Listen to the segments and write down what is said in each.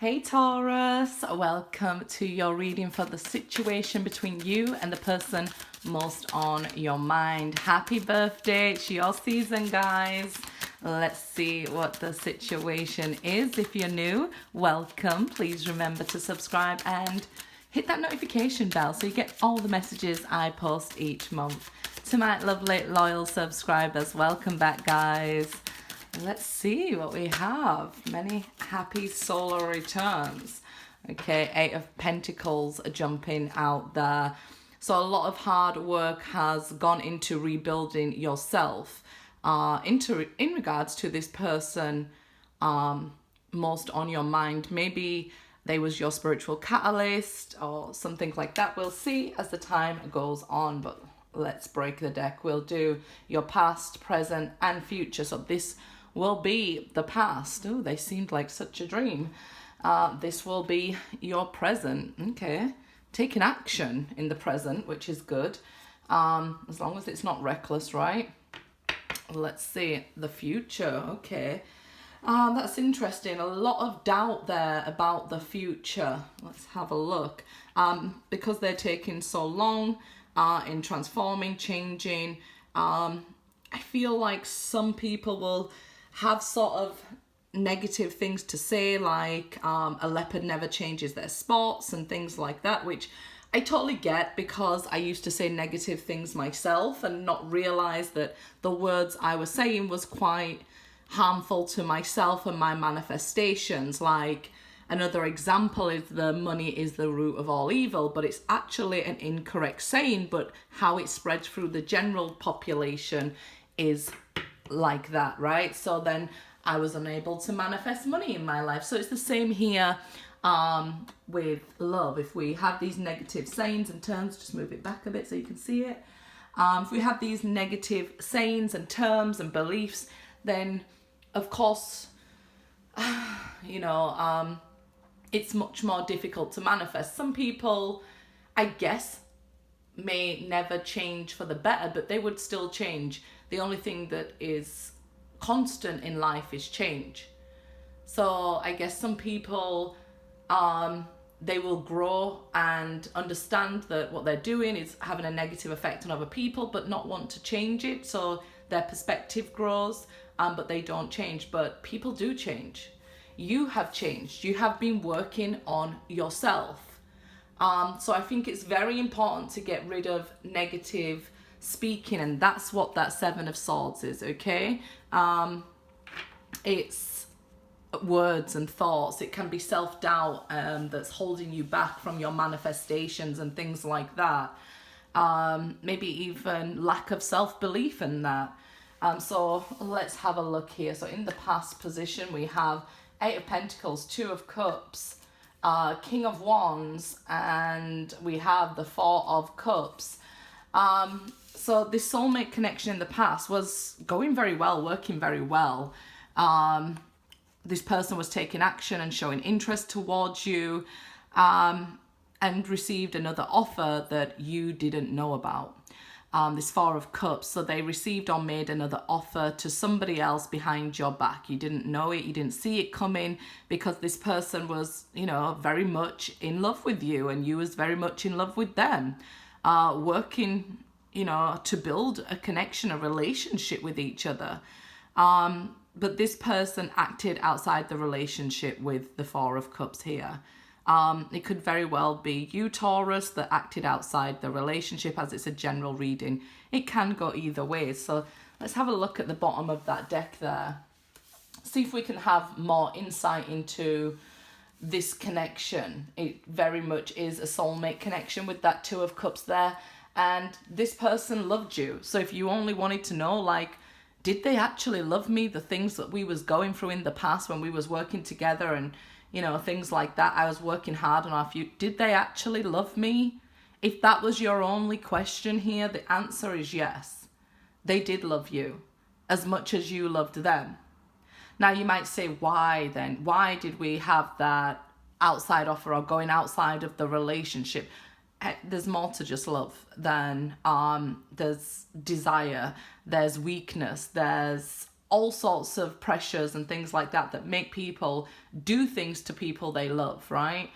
Hey Taurus, welcome to your reading for the situation between you and the person most on your mind. Happy birthday, it's your season, guys. Let's see what the situation is. If you're new, welcome. Please remember to subscribe and hit that notification bell so you get all the messages I post each month. To my lovely loyal subscribers, welcome back, guys. Let's see what we have. Many happy solar returns. Okay, 8 of Pentacles are jumping out there. So a lot of hard work has gone into rebuilding yourself in regards to this person most on your mind. Maybe they was your spiritual catalyst or something like that. We'll see as the time goes on, but let's break the deck. We'll do your past, present, and future. So this will be the past. Oh, they seemed like such a dream. This will be your present. Okay, taking action in the present, which is good, as long as it's not reckless, right? Let's see the future. Okay, that's interesting. A lot of doubt there about the future. Let's have a look. Because they're taking so long in transforming, changing, I feel like some people will have sort of negative things to say, like a leopard never changes their spots and things like that, which I totally get, because I used to say negative things myself and not realize that the words I was saying was quite harmful to myself and my manifestations. Like, another example is the money is the root of all evil, but it's actually an incorrect saying, but how it spreads through the general population is like that, right? So then I was unable to manifest money in my life. So it's the same here with love. If we have these negative sayings and terms, just move it back a bit so you can see it. If we have these negative sayings and terms and beliefs, then of course, it's much more difficult to manifest. Some people, I guess, may never change for the better, but they would still change. The only thing that is constant in life is change. So I guess some people, they will grow and understand that what they're doing is having a negative effect on other people, but not want to change it. So their perspective grows, but they don't change. But people do change. You have changed. You have been working on yourself. So I think it's very important to get rid of negative speaking, and that's what that 7 of Swords is. Okay, it's words and thoughts. It can be self-doubt that's holding you back from your manifestations and things like that. Maybe even lack of self-belief in that. So let's have a look here. So in the past position, we have 8 of Pentacles, 2 of Cups, King of Wands, and we have the 4 of Cups. So this soulmate connection in the past was going very well, working very well. This person was taking action and showing interest towards you, and received another offer that you didn't know about. This 4 of Cups, so they received or made another offer to somebody else behind your back. You didn't know it, you didn't see it coming, because this person was, very much in love with you, and you was very much in love with them, working, to build a connection, a relationship with each other. But this person acted outside the relationship with the 4 of Cups here. It could very well be you, Taurus, that acted outside the relationship, as it's a general reading. It can go either way. So let's have a look at the bottom of that deck there. See if we can have more insight into this connection. It very much is a soulmate connection with that 2 of Cups there. And this person loved you. So if you only wanted to know, like, did they actually love me? The things that we was going through in the past when we was working together and, things like that. I was working hard on our future. Did they actually love me? If that was your only question here, the answer is yes. They did love you as much as you loved them. Now you might say, why then? Why did we have that outside offer or going outside of the relationship? There's more to just love than there's desire, there's weakness, there's all sorts of pressures and things like that that make people do things to people they love, right?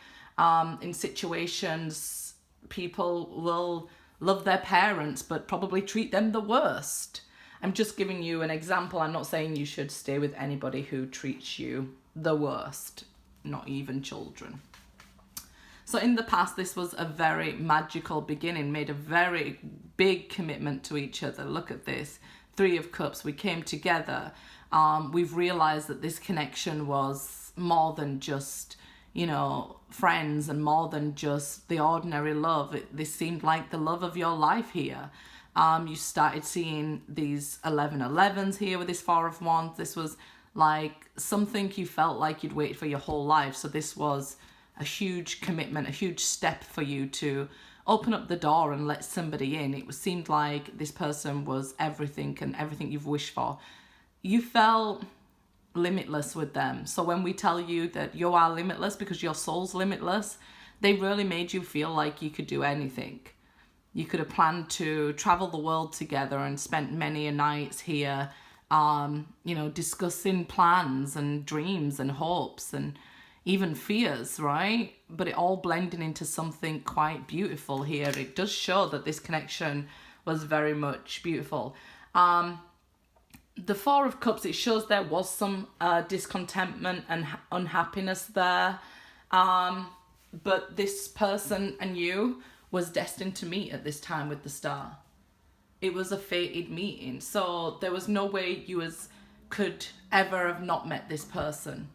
In situations, people will love their parents but probably treat them the worst. I'm just giving you an example. I'm not saying you should stay with anybody who treats you the worst, not even children. So in the past, this was a very magical beginning, made a very big commitment to each other. Look at this, 3 of Cups. We came together. We've realized that this connection was more than just, you know, friends and more than just the ordinary love. This seemed like the love of your life here. You started seeing these 11-11s here with this 4 of Wands. This was like something you felt like you'd waited for your whole life. So this was a huge commitment, a huge step for you to open up the door and let somebody in. It seemed like this person was everything and everything you've wished for. You felt limitless with them. So when we tell you that you are limitless because your soul's limitless, they really made you feel like you could do anything. You could have planned to travel the world together and spent many a nights here, you know, discussing plans and dreams and hopes and even fears, right? But it all blending into something quite beautiful here. It does show that this connection was very much beautiful. The 4 of Cups, it shows there was some discontentment and unhappiness there. But this person and you was destined to meet at this time with the Star. It was a fated meeting. So there was no way you could ever have not met this person.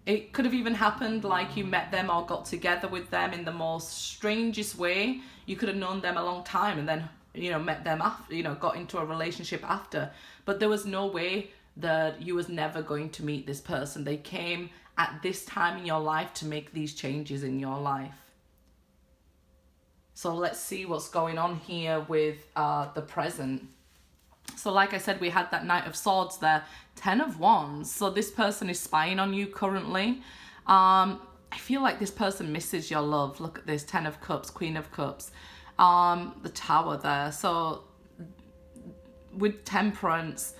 It could have even happened like you met them or got together with them in the most strangest way. You could have known them a long time and then, you know, met them after, you know, got into a relationship after. But there was no way that you was never going to meet this person. They came at this time in your life to make these changes in your life. So let's see what's going on here with the present. So like I said, we had that Knight of Swords there, 10 of Wands. So this person is spying on you currently. I feel like this person misses your love. Look at this, 10 of Cups, Queen of Cups, the Tower there. So with Temperance,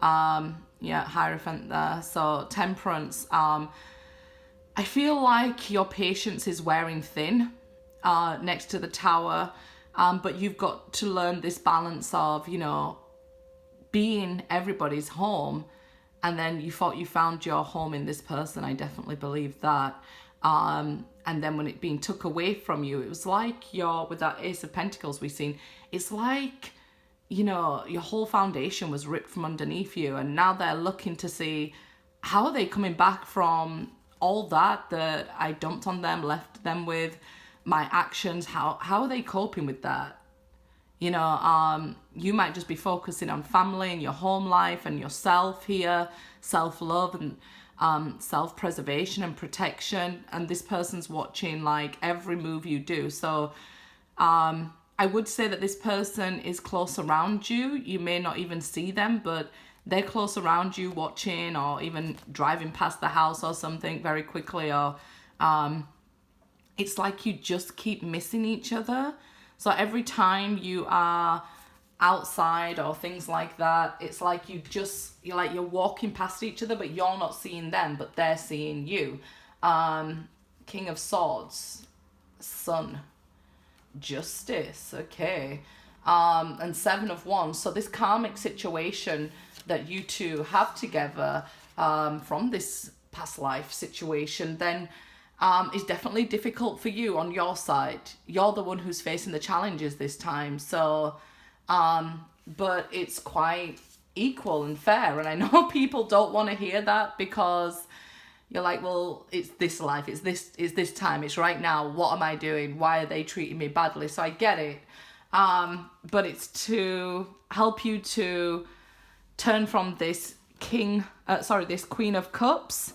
yeah, Hierophant there. So Temperance, I feel like your patience is wearing thin next to the Tower. But you've got to learn this balance of, you know, being everybody's home, and then you thought you found your home in this person. I definitely believe that. And then when it being took away from you, it was like with that Ace of Pentacles we've seen, it's like, you know, your whole foundation was ripped from underneath you, and now they're looking to see how are they coming back from all that I dumped on them, left them with, my actions, how are they coping with that? You know, you might just be focusing on family and your home life and yourself here, self-love and self-preservation and protection. And this person's watching like every move you do. So I would say that this person is close around you. You may not even see them, but they're close around you watching, or even driving past the house or something very quickly. Or it's like you just keep missing each other. So every time you are outside or things like that, it's like you're walking past each other, but you're not seeing them, but they're seeing you. King of Swords, Sun, Justice, okay. And 7 of Wands. So this karmic situation that you two have together from this past life situation, then is definitely difficult for you on your side. You're the one who's facing the challenges this time. So, but it's quite equal and fair. And I know people don't want to hear that because you're like, well, it's this life, it's this time, it's right now. What am I doing? Why are they treating me badly? So I get it. But it's to help you to turn from this Queen of Cups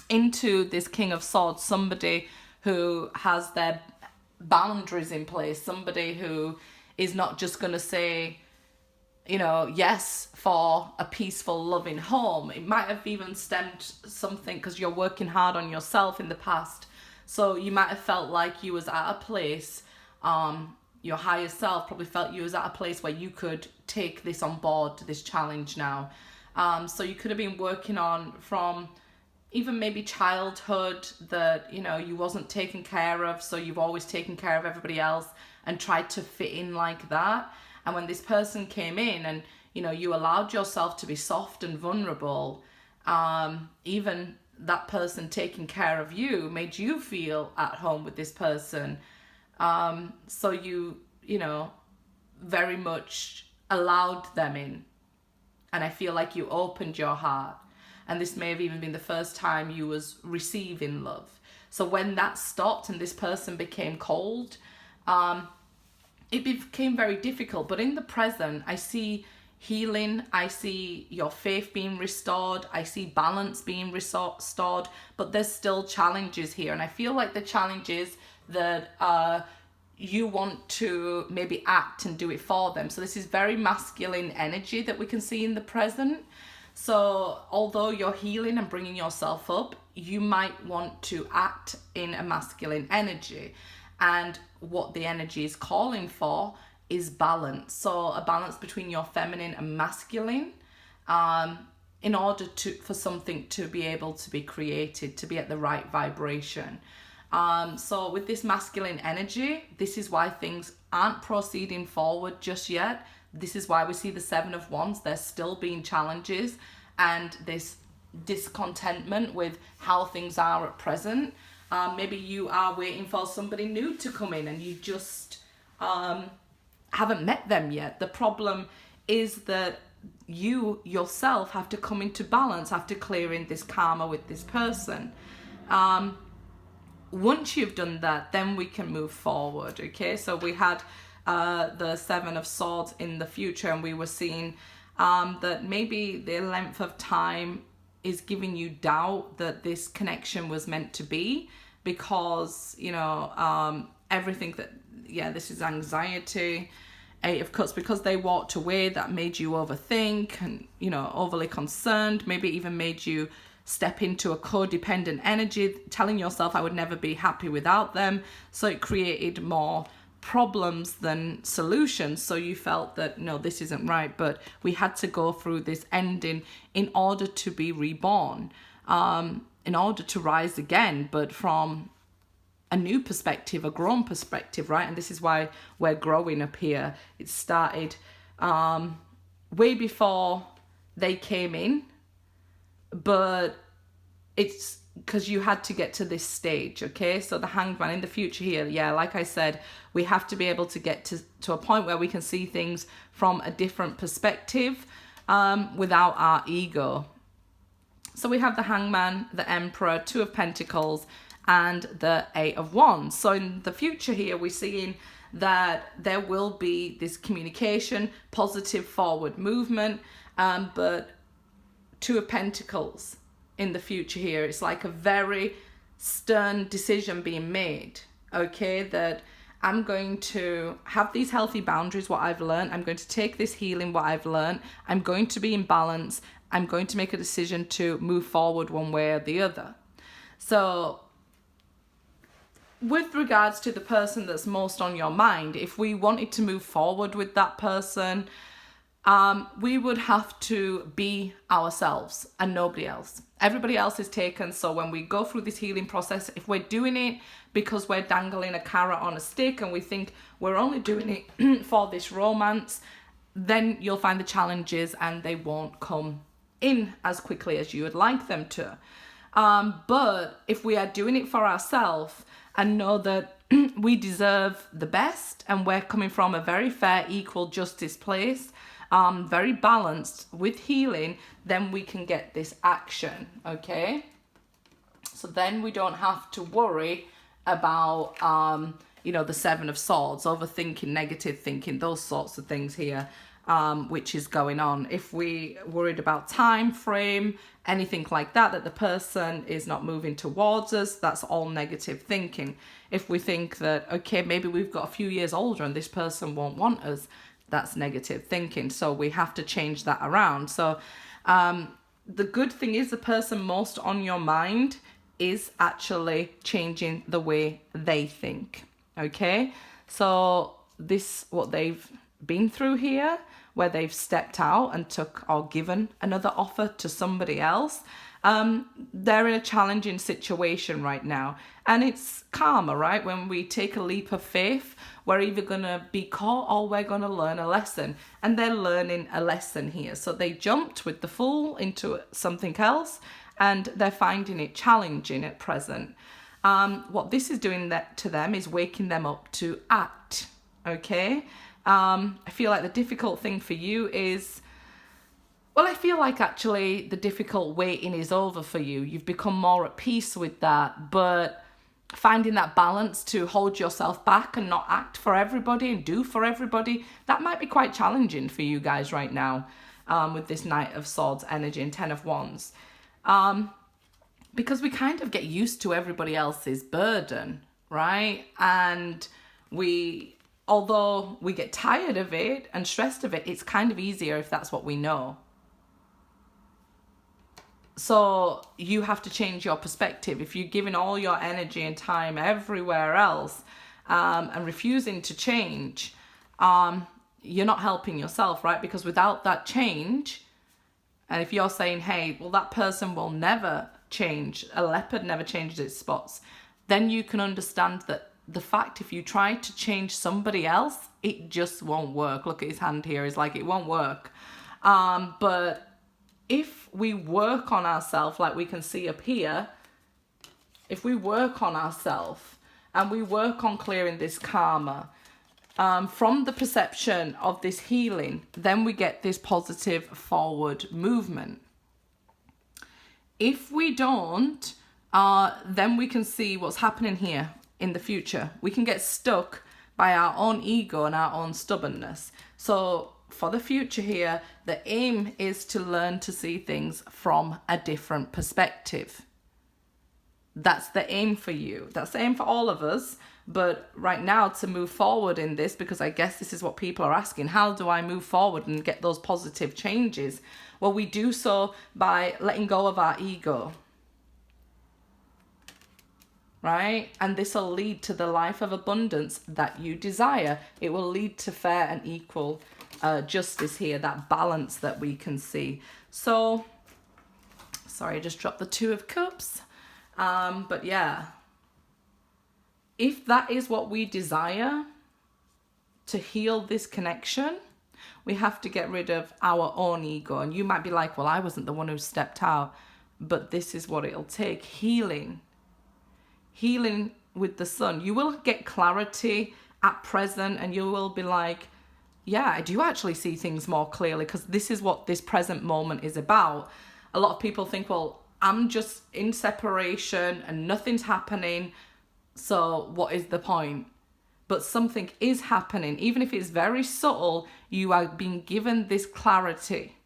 into this King of Swords, somebody who has their boundaries in place, somebody who is not just going to say, you know, yes for a peaceful, loving home. It might have even stemmed something because you're working hard on yourself in the past. So you might have felt like you was at a place, your higher self probably felt you was at a place where you could take this on board, this challenge now. So you could have been working on from even maybe childhood that, you know, you wasn't taken care of, so you've always taken care of everybody else and tried to fit in like that. And when this person came in and, you know, you allowed yourself to be soft and vulnerable, even that person taking care of you made you feel at home with this person. So you know, very much allowed them in. And I feel like you opened your heart. And this may have even been the first time you was receiving love. So when that stopped and this person became cold, it became very difficult. But in the present, I see healing. I see your faith being restored. I see balance being restored. But there's still challenges here. And I feel like the challenge is that you want to maybe act and do it for them. So this is very masculine energy that we can see in the present. So although you're healing and bringing yourself up, you might want to act in a masculine energy. And what the energy is calling for is balance. So a balance between your feminine and masculine, in order for something to be able to be created, to be at the right vibration. So with this masculine energy, this is why things aren't proceeding forward just yet. This is why we see the Seven of Wands. There's still being challenges and this discontentment with how things are at present. Maybe you are waiting for somebody new to come in and you just haven't met them yet. The problem is that you yourself have to come into balance after clearing this karma with this person. Once you've done that, then we can move forward. Okay, so we had the Seven of Swords in the future, and we were seeing that maybe the length of time is giving you doubt that this connection was meant to be, because, you know, everything that, yeah, this is anxiety. Eight of Cups, because they walked away, that made you overthink and, you know, overly concerned, maybe even made you step into a codependent energy, telling yourself I would never be happy without them. So it created more problems than solutions. So you felt that, no, this isn't right, but we had to go through this ending in order to be reborn, in order to rise again, but from a new perspective, a grown perspective, right? And this is why we're growing up here. It started way before they came in, but it's because you had to get to this stage, okay? So the Hanged Man in the future here, yeah, like I said, we have to be able to get to a point where we can see things from a different perspective without our ego. So we have the Hangman, the Emperor, Two of Pentacles, and the Eight of Wands. So in the future here, we're seeing that there will be this communication, positive forward movement, but Two of Pentacles in the future here, it's like a very stern decision being made, okay, that I'm going to have these healthy boundaries, what I've learned, I'm going to take this healing, what I've learned, I'm going to be in balance, I'm going to make a decision to move forward one way or the other. So with regards to the person that's most on your mind, if we wanted to move forward with that person, we would have to be ourselves and nobody else. Everybody else is taken. So when we go through this healing process, if we're doing it because we're dangling a carrot on a stick and we think we're only doing it for this romance, then you'll find the challenges and they won't come in as quickly as you would like them to. But if we are doing it for ourselves and know that we deserve the best and we're coming from a very fair, equal, justice place, very balanced with healing, then we can get this action, okay? So then we don't have to worry about, you know, the Seven of Swords, overthinking, negative thinking, those sorts of things here, which is going on. If we worried about time frame, anything like that, that the person is not moving towards us, that's all negative thinking. If we think that, okay, maybe we've got a few years older and this person won't want us, that's negative thinking. So we have to change that around. So the good thing is the person most on your mind is actually changing the way they think, okay? So what they've been through here, where they've stepped out and took or given another offer to somebody else, they're in a challenging situation right now. And it's karma, right? When we take a leap of faith, we're either going to be caught or we're going to learn a lesson. And they're learning a lesson here. So they jumped with the fool into something else, and they're finding it challenging at present. What this is doing to them is waking them up to act, okay? I feel like the difficult thing for you is, well, I feel like actually the difficult waiting is over for you. You've become more at peace with that, but finding that balance to hold yourself back and not act for everybody and do for everybody, that might be quite challenging for you guys right now, with this Knight of Swords energy and Ten of Wands. Because we kind of get used to everybody else's burden, right? And although we get tired of it and stressed of it, it's kind of easier if that's what we know. So you have to change your perspective. If you're giving all your energy and time everywhere else, and refusing to change, you're not helping yourself, right? Because without that change, and if you're saying, hey, well, that person will never change, a leopard never changes its spots, then you can understand that the fact if you try to change somebody else, it just won't work. Look at his hand here. It's like it won't work. But if we work on ourselves, like we can see up here, if we work on ourselves and we work on clearing this karma, from the perception of this healing, then we get this positive forward movement. If we don't, then we can see what's happening here in the future. We can get stuck by our own ego and our own stubbornness. So for the future here, the aim is to learn to see things from a different perspective. That's the aim for you. That's the aim for all of us. But right now, to move forward in this, because I guess this is what people are asking, how do I move forward and get those positive changes? Well, we do so by letting go of our ego, right? And this will lead to the life of abundance that you desire. It will lead to fair and equal justice here, that balance that we can see. So, sorry, I just dropped the Two of Cups. But yeah, if that is what we desire to heal this connection, we have to get rid of our own ego. And you might be like, well, I wasn't the one who stepped out, but this is what it'll take. Healing with the sun. You will get clarity at present, and you will be like, yeah, I do actually see things more clearly, because this is what this present moment is about. A lot of people think, well, I'm just in separation and nothing's happening, so what is the point? But something is happening. Even if it's very subtle, you are being given this clarity,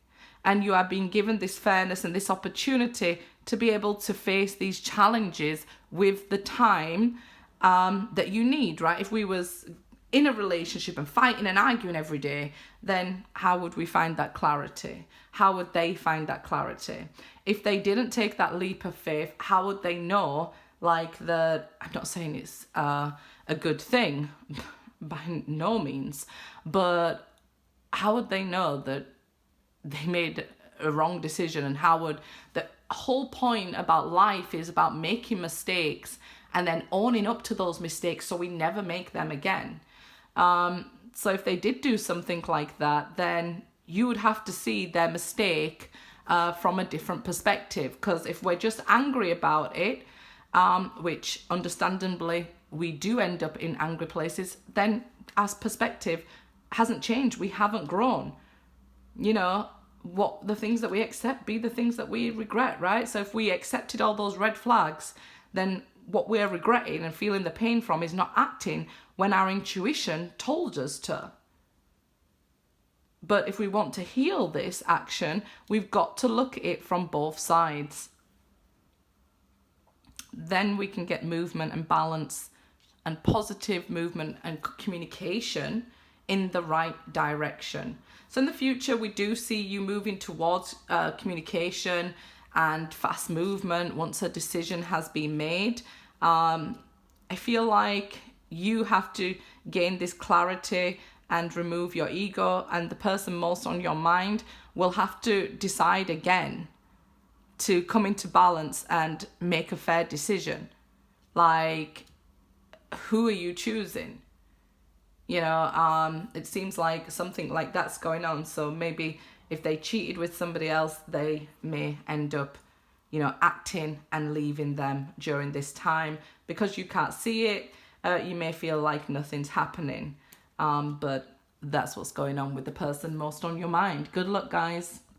and you are being given this fairness and this opportunity to be able to face these challenges with the time that you need, right? If we was in a relationship and fighting and arguing every day, then how would we find that clarity? How would they find that clarity? If they didn't take that leap of faith, how would they know, like, I'm not saying it's a good thing, by no means, but how would they know that they made a wrong decision? And how would the whole point about life is about making mistakes and then owning up to those mistakes so we never make them again. So if they did do something like that, then you would have to see their mistake from a different perspective. Because if we're just angry about it, which understandably we do end up in angry places, then our perspective hasn't changed. We haven't grown. You know, what the things that we accept be the things that we regret, right? So if we accepted all those red flags, then what we're regretting and feeling the pain from is not acting when our intuition told us to. But if we want to heal this action, we've got to look at it from both sides. Then we can get movement and balance and positive movement and communication in the right direction. So in the future, we do see you moving towards communication and fast movement once a decision has been made. I feel like you have to gain this clarity and remove your ego, and the person most on your mind will have to decide again to come into balance and make a fair decision. Like, who are you choosing? You know, it seems like something like that's going on. So maybe if they cheated with somebody else, they may end up, you know, acting and leaving them during this time. Because you can't see it, you may feel like nothing's happening. But that's what's going on with the person most on your mind. Good luck, guys.